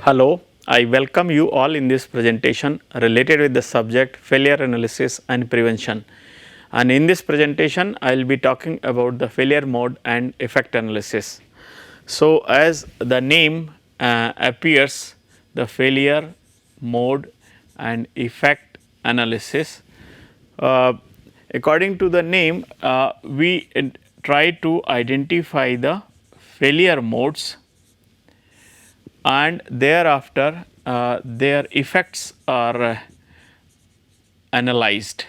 Hello, I welcome you all in this presentation related with the subject failure analysis and prevention. And in this presentation, I will be talking about the failure mode and effect analysis. So, as the name appears, the failure mode and effect analysis. Uh, According to the name, we try to identify the failure modes and thereafter their effects are analyzed.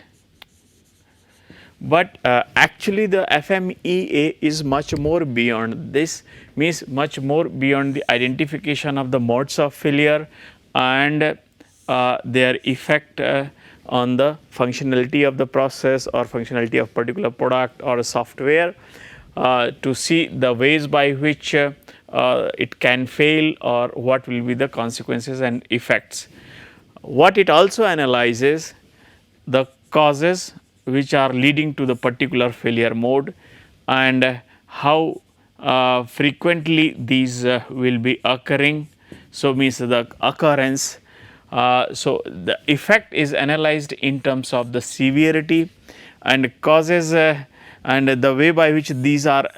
But actually the FMEA is much more beyond this, means much more beyond the identification of the modes of failure and their effect on the functionality of the process or functionality of particular product or software, to see the ways by which it can fail or what will be the consequences and effects. What it also analyzes the causes which are leading to the particular failure mode and how frequently these will be occurring. So, means the occurrence. So, the effect is analyzed in terms of the severity and causes and the way by which these are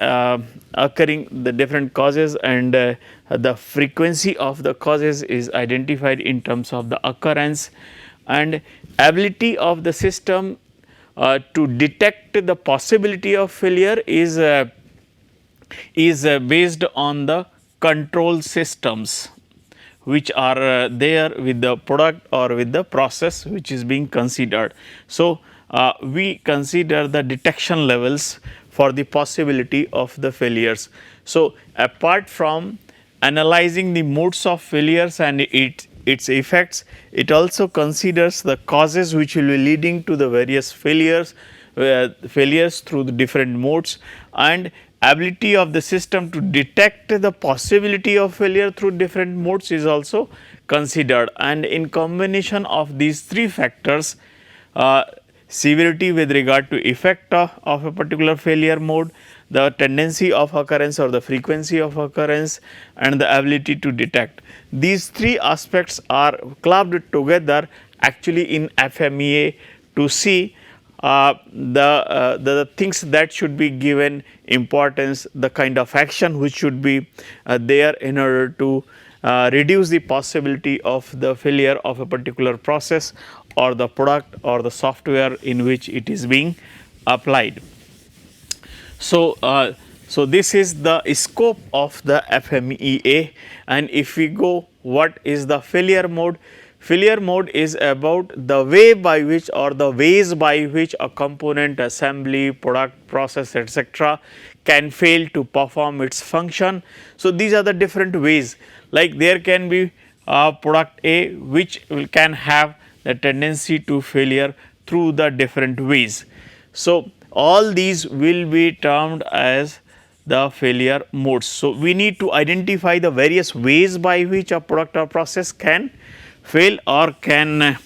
occurring, the different causes and the frequency of the causes is identified in terms of the occurrence and ability of the system to detect the possibility of failure is based on the control systems which are there with the product or with the process which is being considered. So, we consider the detection levels for the possibility of the failures. So, apart from analyzing the modes of failures and its effects, it also considers the causes which will be leading to the various failures through the different modes and ability of the system to detect the possibility of failure through different modes is also considered, and in combination of these three factors, severity with regard to effect of a particular failure mode, the tendency of occurrence or the frequency of occurrence and the ability to detect. These three aspects are clubbed together actually in FMEA to see the things that should be given importance, the kind of action which should be there in order to reduce the possibility of the failure of a particular process or the product or the software in which it is being applied. So, so this is the scope of the FMEA, and if we go what is the failure mode? Failure mode is about the way by which or the ways by which a component, assembly, product, process, etc. can fail to perform its function. So, these are the different ways, like there can be product A which can have the tendency to failure through the different ways. So, all these will be termed as the failure modes. So, we need to identify the various ways by which a product or process can fail or can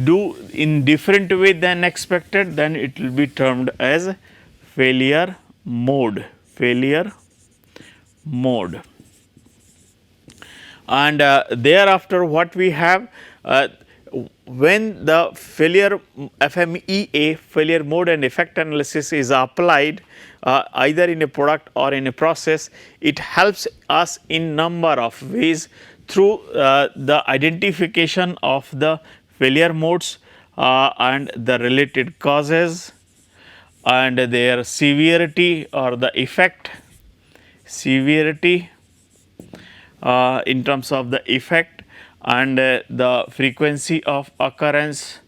do in different way than expected, then it will be termed as failure mode, failure mode. And thereafter what we have, when the failure FMEA failure mode and effect analysis is applied either in a product or in a process, it helps us in number of ways through the identification of the failure modes and the related causes and their severity or the effect, severity in terms of the effect and the frequency of occurrence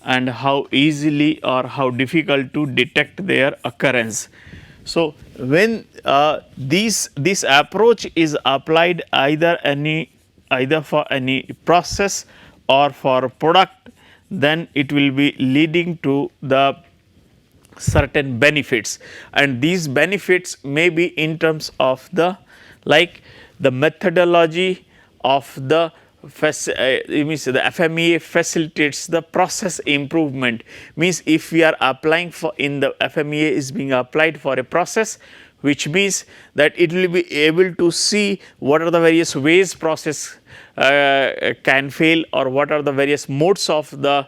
and how easily or how difficult to detect their occurrence. So, when this approach is applied either for any process or for product, then it will be leading to the certain benefits, and these benefits may be in terms of the like the methodology of the means the FMEA facilitates the process improvement, means if we are applying for in the FMEA is being applied for a process, which means that it will be able to see what are the various ways process can fail, or what are the various modes of the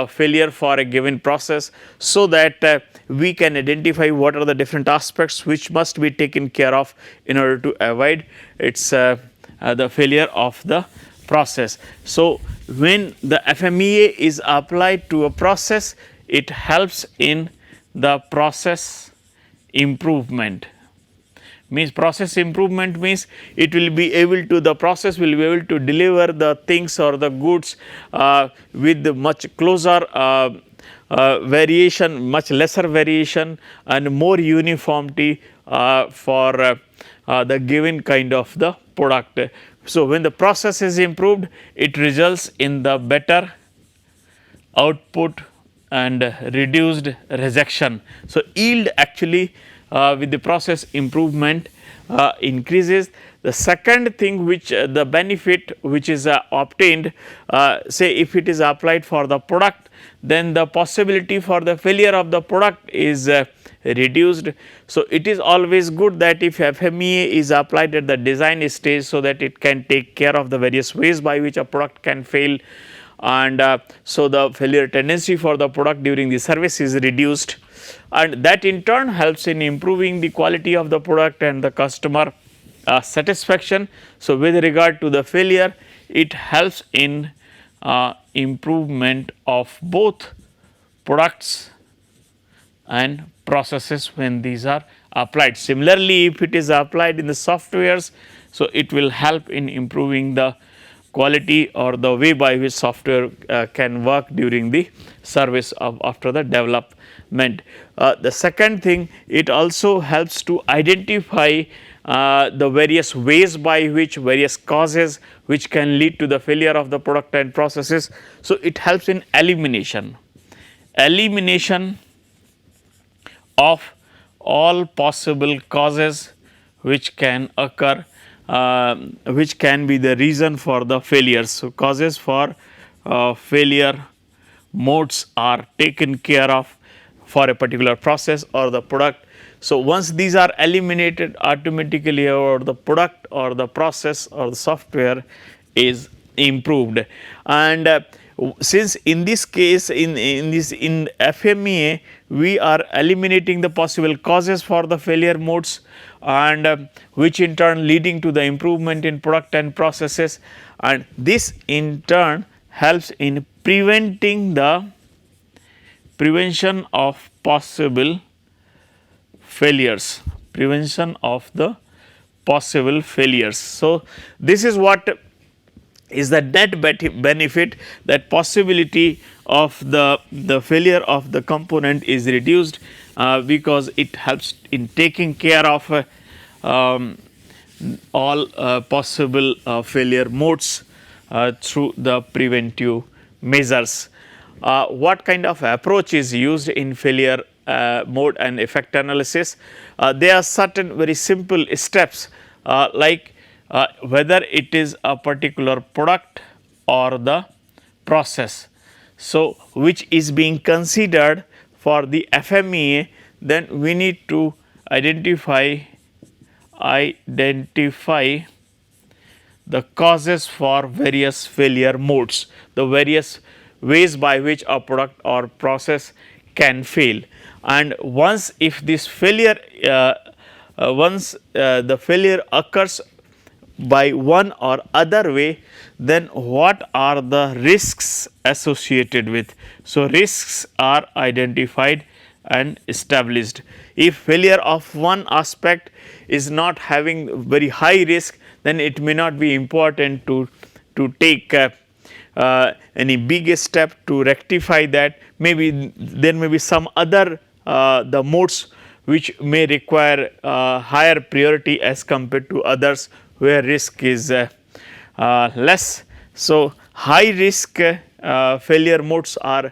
failure for a given process, so that we can identify what are the different aspects which must be taken care of in order to avoid its the failure of the process. So, when the FMEA is applied to a process, it helps in the process improvement. Means process improvement means it will be able to, the process will be able to deliver the things or the goods with much closer variation, much lesser variation and more uniformity for the given kind of the product. So, when the process is improved, it results in the better output and reduced rejection. So, yield actually with the process improvement increases. The second thing which the benefit which is obtained, say if it is applied for the product, then the possibility for the failure of the product is reduced. So, it is always good that if FMEA is applied at the design stage, so that it can take care of the various ways by which a product can fail, and so the failure tendency for the product during the service is reduced, and that in turn helps in improving the quality of the product and the customer satisfaction. So, with regard to the failure, it helps in improvement of both products and processes when these are applied. Similarly, if it is applied in the softwares, so it will help in improving the quality or the way by which software can work during the service of after the development. The second thing, it also helps to identify the various ways by which various causes which can lead to the failure of the product and processes. So, it helps in elimination of all possible causes which can occur, which can be the reason for the failures. So, causes for failure modes are taken care of for a particular process or the product. So, once these are eliminated, automatically or the product or the process or the software is improved. And since in this case in FMEA we are eliminating the possible causes for the failure modes, and which in turn leading to the improvement in product and processes, and this in turn helps in prevention of possible failures, prevention of the possible failures. So, this is what is the net benefit, that possibility of the failure of the component is reduced because it helps in taking care of all possible failure modes through the preventive measures. What kind of approach is used in failure mode and effect analysis? There are certain very simple steps like whether it is a particular product or the process. So, which is being considered for the FMEA, then we need to identify the causes for various failure modes, the various ways by which a product or process can fail. And once if this failure once the failure occurs by one or other way, then what are the risks associated with? So, risks are identified and established. If failure of one aspect is not having very high risk, then it may not be important to take any big step to rectify that. Maybe there may be some other the modes which may require higher priority as compared to others where risk is less. So, high risk failure modes are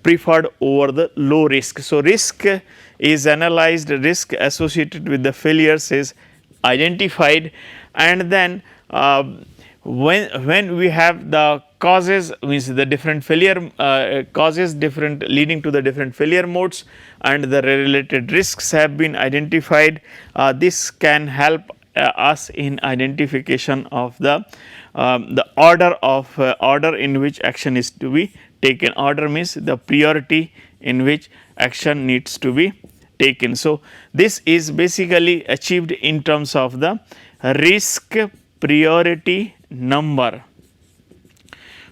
preferred over the low risk. So, risk is analyzed, risk associated with the failures is identified, and then when we have the causes, means the different failure causes different leading to the different failure modes, and the related risks have been identified, this can help us in identification of the order in which action is to be taken. Order means the priority in which action needs to be taken. So, this is basically achieved in terms of the risk priority number.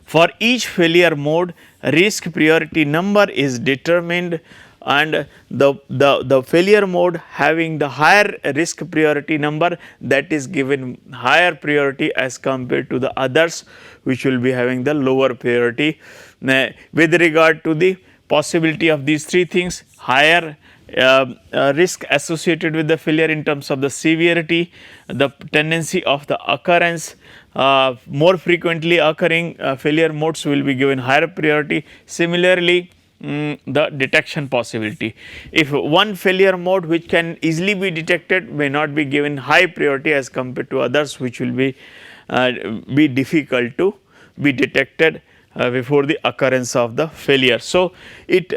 For each failure mode, risk priority number is determined, and the failure mode having the higher risk priority number, that is given higher priority as compared to the others which will be having the lower priority. With regard to the possibility of these three things, higher risk associated with the failure in terms of the severity, the tendency of the occurrence, more frequently occurring failure modes will be given higher priority. Similarly, the detection possibility. If one failure mode which can easily be detected may not be given high priority as compared to others which will be difficult to be detected before the occurrence of the failure. So, it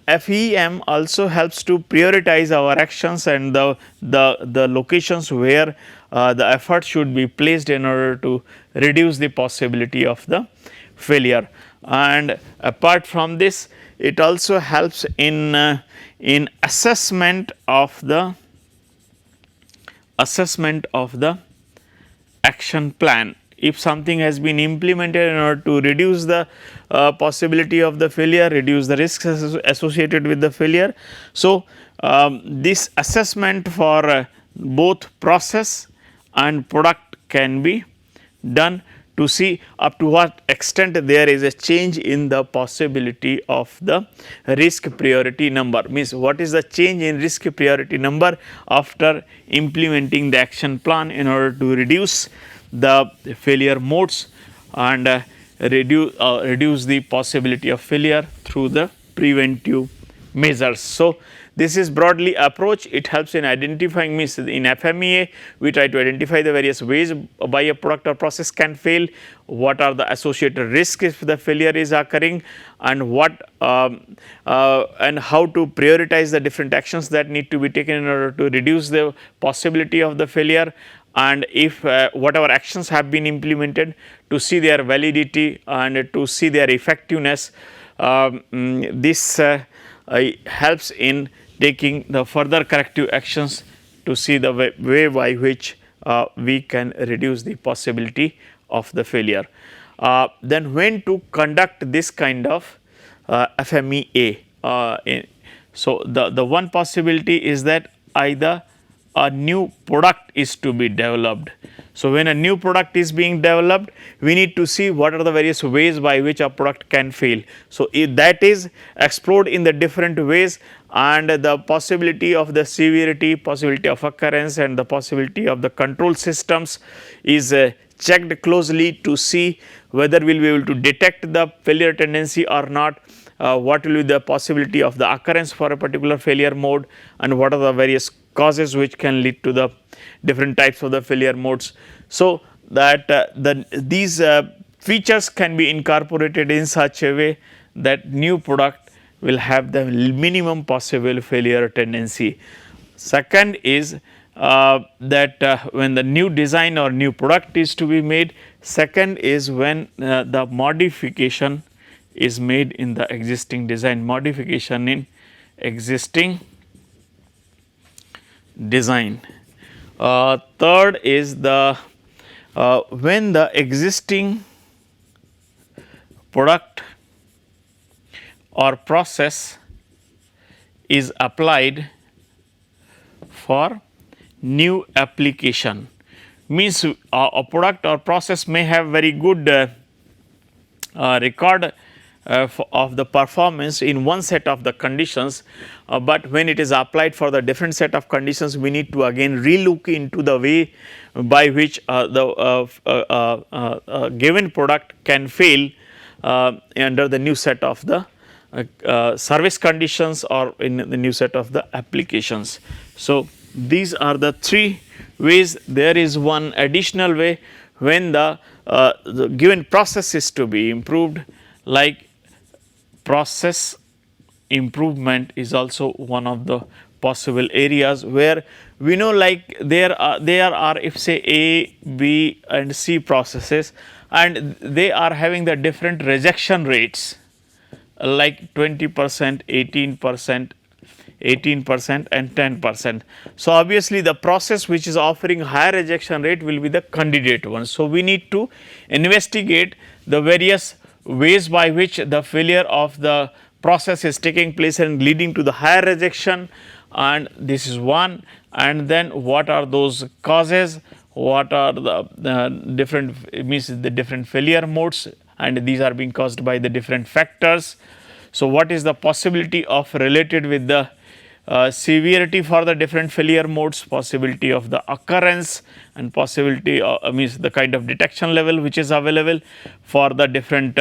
FEM also helps to prioritize our actions and the locations where the effort should be placed in order to reduce the possibility of the failure. And apart from this, it also helps in assessment of the action plan. If something has been implemented in order to reduce the possibility of the failure, reduce the risks associated with the failure. So, this assessment for both process and product can be done to see up to what extent there is a change in the possibility of the risk priority number. Means what is the change in risk priority number after implementing the action plan in order to reduce the failure modes and reduce the possibility of failure through the preventive measures. So, this is broadly approach. It helps in identifying, means in FMEA we try to identify the various ways by a product or process can fail, what are the associated risks if the failure is occurring, and what and how to prioritize the different actions that need to be taken in order to reduce the possibility of the failure, and if whatever actions have been implemented to see their validity and to see their effectiveness. This helps in taking the further corrective actions to see the way by which we can reduce the possibility of the failure. Then when to conduct this kind of FMEA. So, the one possibility is that either a new product is to be developed. So, when a new product is being developed, we need to see what are the various ways by which a product can fail. So, if that is explored in the different ways, and the possibility of the severity, possibility of occurrence, and the possibility of the control systems is checked closely to see whether we will be able to detect the failure tendency or not. What will be the possibility of the occurrence for a particular failure mode, and what are the various causes which can lead to the different types of the failure modes. So, that these features can be incorporated in such a way that new product will have the minimum possible failure tendency. Second is that when the new design or new product is to be made. Second is when the modification is made in the existing design, modification in existing design. Third is the when the existing product or process is applied for new application. Means a product or process may have very good record of the performance in one set of the conditions, but when it is applied for the different set of conditions, we need to again relook into the way by which the given product can fail under the new set of the service conditions or in the new set of the applications. So, these are the three ways. There is one additional way when the given process is to be improved, like process improvement is also one of the possible areas where we know, like there are if say A, B and C processes, and they are having the different rejection rates, like 20%, 18%, 18% and 10%. So, obviously, the process which is offering higher rejection rate will be the candidate one. So, we need to investigate the various ways by which the failure of the process is taking place and leading to the higher rejection, and this is one. And then what are those causes, what are the different means the different failure modes, and these are being caused by the different factors. So, what is the possibility of related with the severity for the different failure modes, possibility of the occurrence, and possibility means the kind of detection level which is available for the different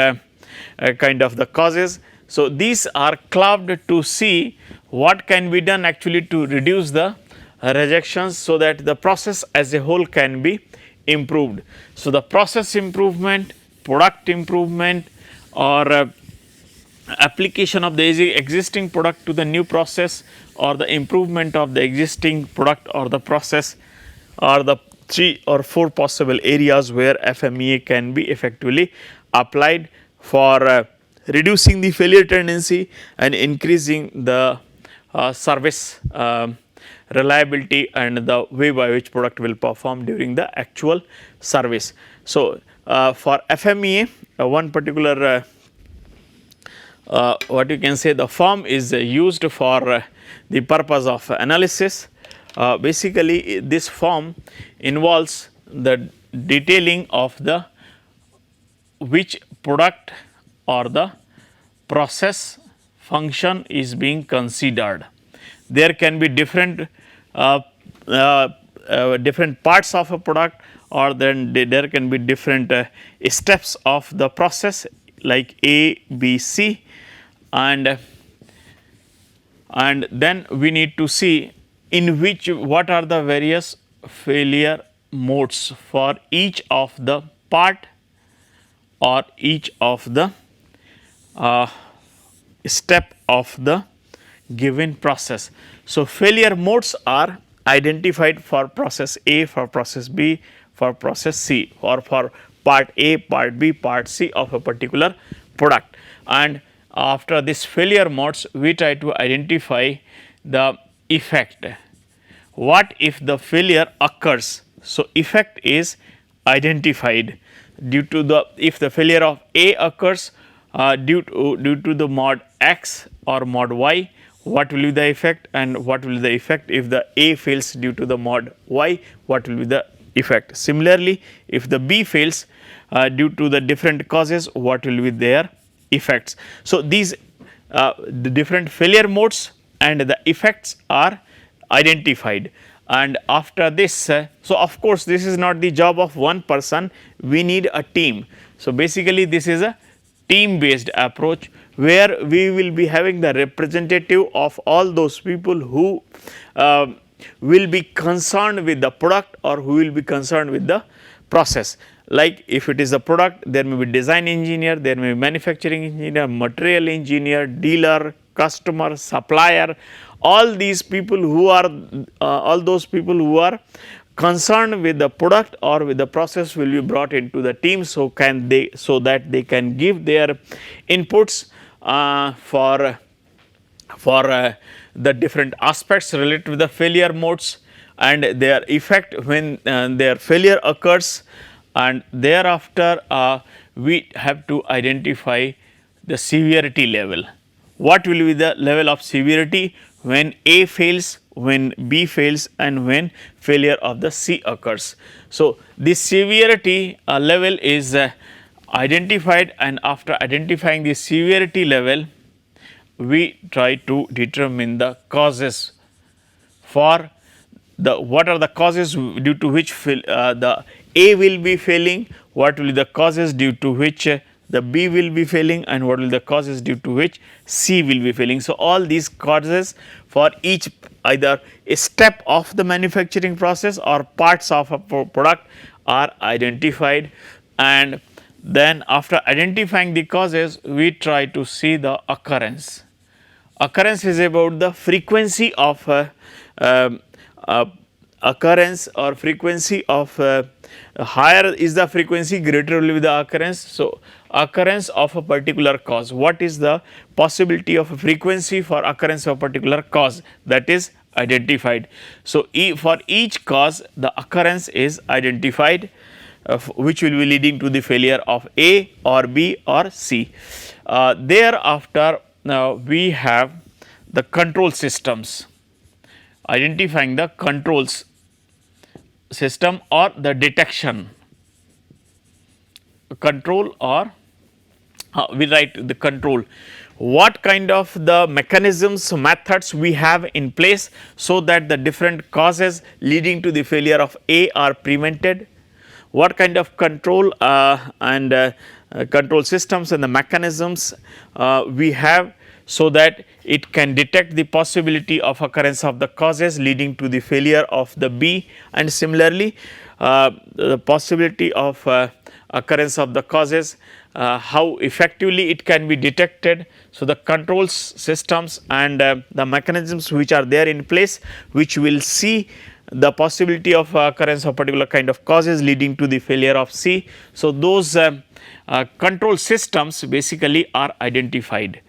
kind of the causes. So, these are clubbed to see what can be done actually to reduce the rejections, so that the process as a whole can be improved. So, the process improvement, product improvement, or application of the existing product to the new process, or the improvement of the existing product or the process, are the 3 or 4 possible areas where FMEA can be effectively applied for reducing the failure tendency and increasing the service reliability and the way by which product will perform during the actual service. So, for FMEA, one particular what you can say the form is used for the purpose of analysis. Basically, this form involves the detailing of the which product or the process function is being considered. There can be different different parts of a product, or then there can be different steps of the process like A, B, C, and then we need to see in which what are the various failure modes for each of the part or each of the step of the given process. So, failure modes are identified for process A, for process B, for process C, or for part A, part B, part C of a particular product. And after this failure modes, we try to identify the effect. What if the failure occurs? So, effect is identified due to the, if the failure of A occurs due to the mod X or mod Y, what will be the effect, and what will be the effect if the A fails due to the mod Y, what will be the effect. Similarly, if the B fails due to the different causes, what will be their effects. So, these the different failure modes and the effects are identified, and after this so of course, this is not the job of one person, we need a team. So, basically this is a team based approach where we will be having the representative of all those people who will be concerned with the product or who will be concerned with the process. Like if it is a product, there may be design engineer, there may be manufacturing engineer, material engineer, dealer, customer, supplier, all these people who are all those people who are concerned with the product or with the process will be brought into the team. So, can they, so that they can give their inputs for the different aspects related to the failure modes and their effect when their failure occurs, and thereafter we have to identify the severity level. What will be the level of severity when A fails, when B fails, and when failure of the C occurs. So, this severity level is identified, and after identifying the severity level, we try to determine the causes for the, what are the causes due to which the A will be failing, what will be the causes due to which the B will be failing, and what will be the causes due to which C will be failing. So, all these causes for each either a step of the manufacturing process or parts of a product are identified, and then after identifying the causes we try to see the occurrence. Occurrence is about the frequency of um, uh, occurrence or frequency of higher is the frequency, greater will be the occurrence. So, occurrence of a particular cause, what is the possibility of a frequency for occurrence of a particular cause, that is identified. So, for each cause the occurrence is identified, which will be leading to the failure of A or B or C. Thereafter, now we have the control systems, identifying the controls system or the detection control, or we write the control, what kind of the mechanisms, methods we have in place so that the different causes leading to the failure of A are prevented, what kind of control and control systems and the mechanisms we have so that it can detect the possibility of occurrence of the causes leading to the failure of the B, and similarly the possibility of occurrence of the causes, how effectively it can be detected. So, the controls systems and the mechanisms which are there in place, which will see the possibility of occurrence of particular kind of causes leading to the failure of C. So, those control systems basically are identified,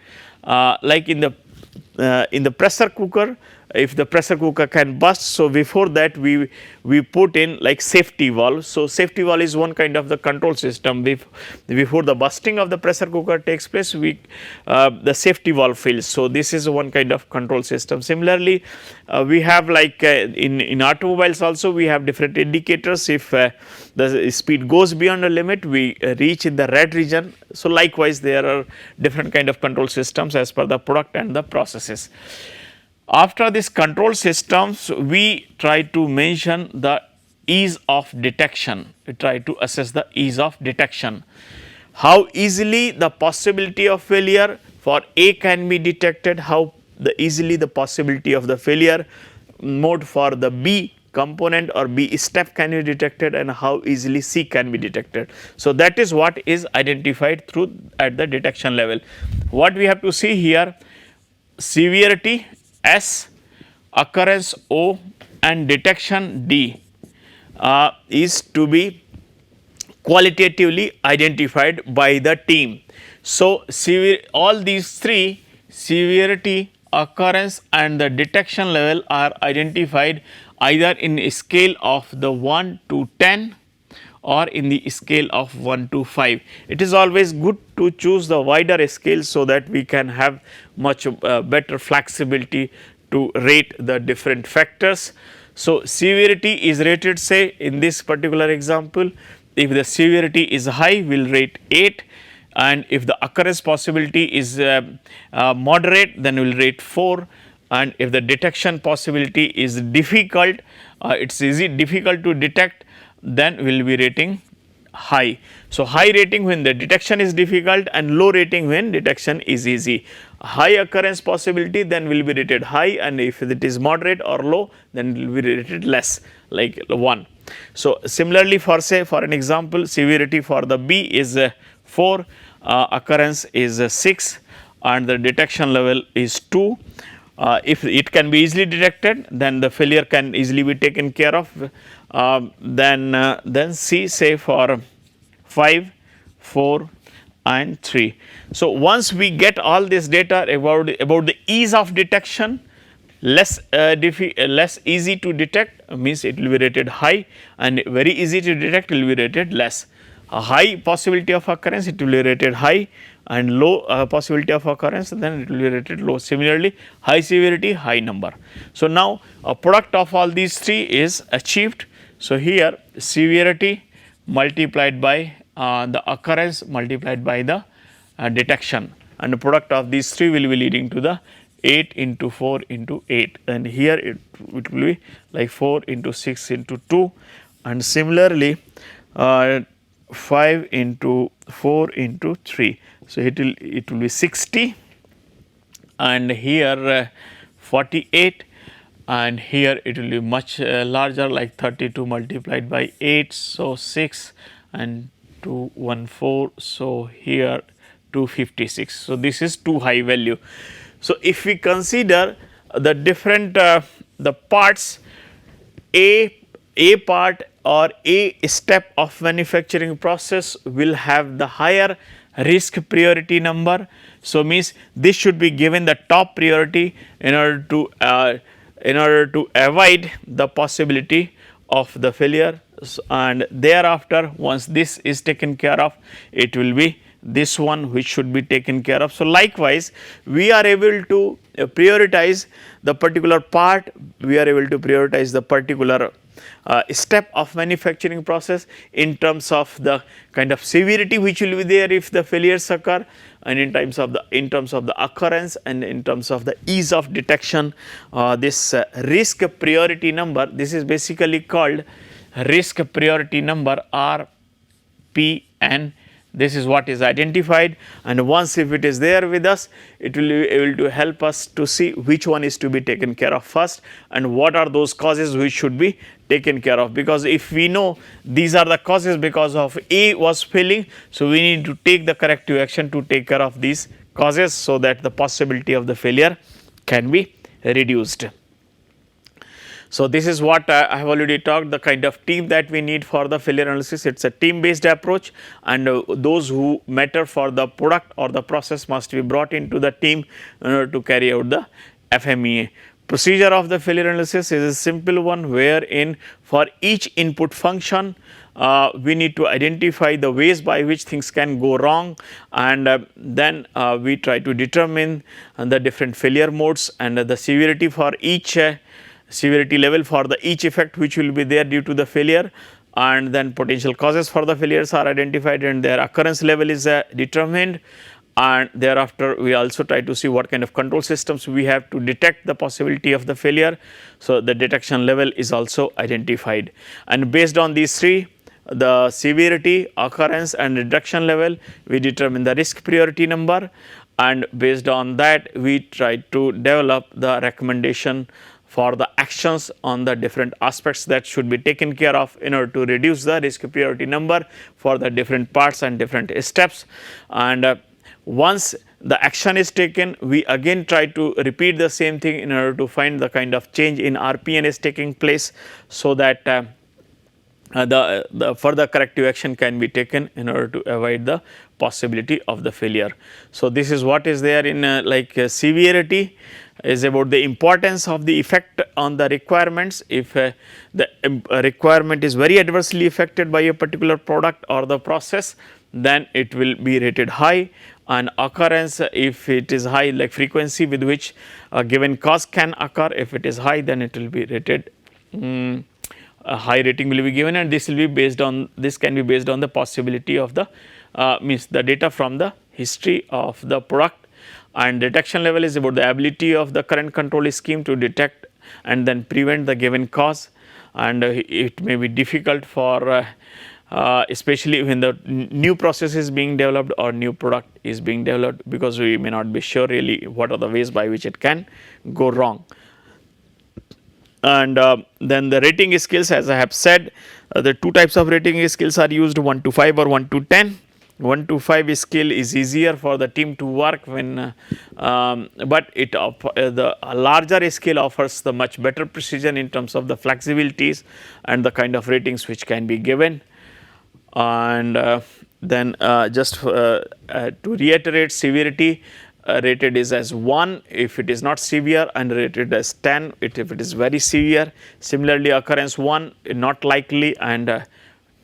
like in the pressure cooker. If the pressure cooker can burst, so before that we put in like safety valve. So, safety valve is one kind of the control system. Before the bursting of the pressure cooker takes place, the safety valve fails. So, this is one kind of control system. Similarly, we have like in automobiles also we have different indicators. If the speed goes beyond a limit, we reach in the red region. So, likewise there are different kind of control systems as per the product and the processes. After this control systems, we try to mention the ease of detection, we try to assess the ease of detection, how easily the possibility of failure for A can be detected, how easily the possibility of the failure mode for the B component or B step can be detected, and how easily C can be detected. So, that is what is identified through at the detection level. What we have to see here, severity S, occurrence O, and detection D is to be qualitatively identified by the team. So, all these three, severity, occurrence and the detection level, are identified either in a scale of the 1 to 10 or in the scale of 1 to 5. It is always good to choose the wider scale so that we can have much better flexibility to rate the different factors. So, severity is rated, say in this particular example, if the severity is high we will rate 8, and if the occurrence possibility is moderate then we will rate 4, and if the detection possibility is difficult, it is difficult to detect, then we will be rating high. So, high rating when the detection is difficult and low rating when detection is easy. High occurrence possibility then will be rated high, and if it is moderate or low then it will be rated less, like 1. So, similarly for say for an example, severity for the B is 4, occurrence is 6 and the detection level is 2. If it can be easily detected, then the failure can easily be taken care of. Then C, say for 5, 4 and 3. So, once we get all this data about the ease of detection, less easy to detect means it will be rated high, and very easy to detect will be rated less. A high possibility of occurrence, it will be rated high, and low possibility of occurrence, then it will be rated low. Similarly, high severity, high number. So, now a product of all these three is achieved. So, here severity multiplied by the occurrence multiplied by the detection, and the product of these three will be leading to the 8 into 4 into 8, and here it will be like 4 into 6 into 2, and similarly 5 into 4 into 3. So, it will be 60, and here 48, and here it will be much larger, like 32 multiplied by 8, so 6, and 214, so here 256. So, this is too high value. So, if we consider the different the parts, a part or a step of manufacturing process will have the higher risk priority number. So, means this should be given the top priority in order to avoid the possibility of the failure, and thereafter once this is taken care of, it will be this one which should be taken care of. So, likewise we are able to prioritize the particular part, we are able to prioritize the particular step of manufacturing process in terms of the kind of severity which will be there if the failures occur, and in terms of the occurrence, and in terms of the ease of detection. This risk priority number, this is basically called risk priority number, RPN. This is what is identified, and once if it is there with us, it will be able to help us to see which one is to be taken care of first, and what are those causes which should be taken care of. Because if we know these are the causes because of A was failing, so we need to take the corrective action to take care of these causes, so that the possibility of the failure can be reduced. So, this is what I have already talked, the kind of team that we need for the failure analysis. It is a team based approach, and those who matter for the product or the process must be brought into the team in order to carry out the FMEA. Procedure of the failure analysis is a simple one, wherein for each input function we need to identify the ways by which things can go wrong, and then we try to determine the different failure modes and the severity for each severity level for the each effect which will be there due to the failure, and then potential causes for the failures are identified and their occurrence level is determined, and thereafter we also try to see what kind of control systems we have to detect the possibility of the failure. So, the detection level is also identified, and based on these three, the severity, occurrence and reduction level, we determine the risk priority number, and based on that we try to develop the recommendation for the actions on the different aspects that should be taken care of in order to reduce the risk priority number for the different parts and different steps. And once the action is taken, we again try to repeat the same thing in order to find the kind of change in RPN is taking place, so that the further corrective action can be taken in order to avoid the possibility of the failure. So, this is what is there in severity is about the importance of the effect on the requirements. If the requirement is very adversely affected by a particular product or the process, then it will be rated high, and occurrence, if it is high, like frequency with which a given cause can occur, if it is high, then it will be rated a high rating will be given, and this will be based on, this can be based on the possibility of the means the data from the history of the product. And detection level is about the ability of the current control scheme to detect and then prevent the given cause, and it may be difficult for especially when the new process is being developed or new product is being developed, because we may not be sure really what are the ways by which it can go wrong. And then the rating scales, as I have said, the two types of rating scales are used, 1 to 5 or 1 to 10. 1 to 5 scale is easier for the team to work when, but it the larger scale offers the much better precision in terms of the flexibilities and the kind of ratings which can be given. And then just to reiterate, severity rated is as 1 if it is not severe, and rated as 10 if it is very severe. Similarly, occurrence 1 not likely, and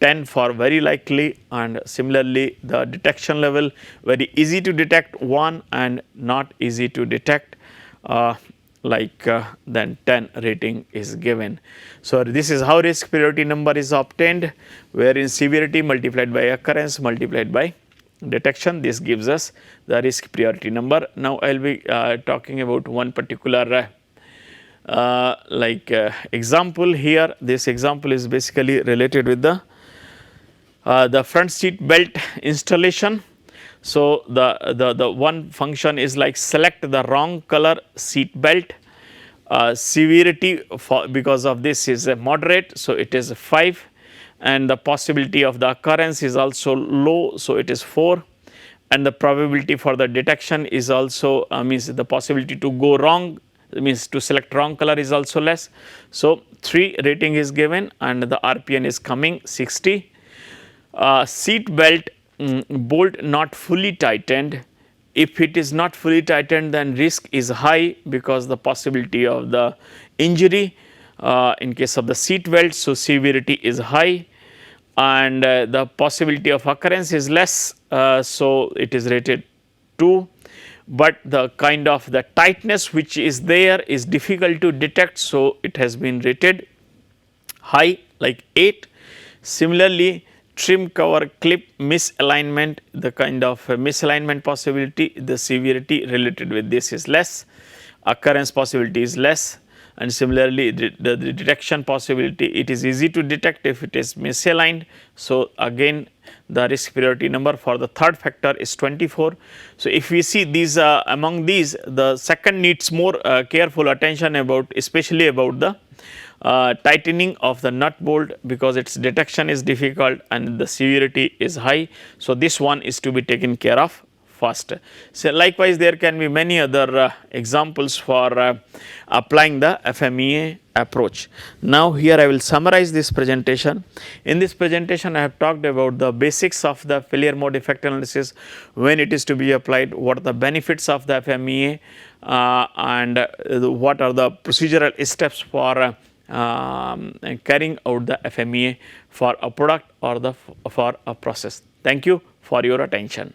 10 for very likely, and similarly the detection level very easy to detect 1 and not easy to detect, then 10 rating is given. So, this is how risk priority number is obtained, wherein severity multiplied by occurrence multiplied by detection, this gives us the risk priority number. Now, I will be talking about one particular example here. This example is basically related with the front seat belt installation. So, the one function is like select the wrong color seat belt, severity for because of this is a moderate, so it is 5, and the possibility of the occurrence is also low, so it is 4, and the probability for the detection is also means the possibility to go wrong, means to select wrong color is also less. So, 3 rating is given and the RPN is coming 60. Seat belt bolt not fully tightened. If it is not fully tightened, then risk is high because the possibility of the injury in case of the seat belt. So, severity is high and the possibility of occurrence is less. So, it is rated 2, but the kind of the tightness which is there is difficult to detect. So, it has been rated high like 8. Similarly, trim cover clip misalignment, the kind of misalignment possibility, the severity related with this is less, occurrence possibility is less, and similarly the detection possibility, it is easy to detect if it is misaligned. So, again the risk priority number for the third factor is 24. So, if we see these among these, the second needs more careful attention about, especially about the tightening of the nut bolt because its detection is difficult and the severity is high. So, this one is to be taken care of first. So, likewise there can be many other examples for applying the FMEA approach. Now, here I will summarize this presentation. In this presentation I have talked about the basics of the failure mode effect analysis, when it is to be applied, what are the benefits of the FMEA and what are the procedural steps for carrying out the FMEA for a product or for a process. Thank you for your attention.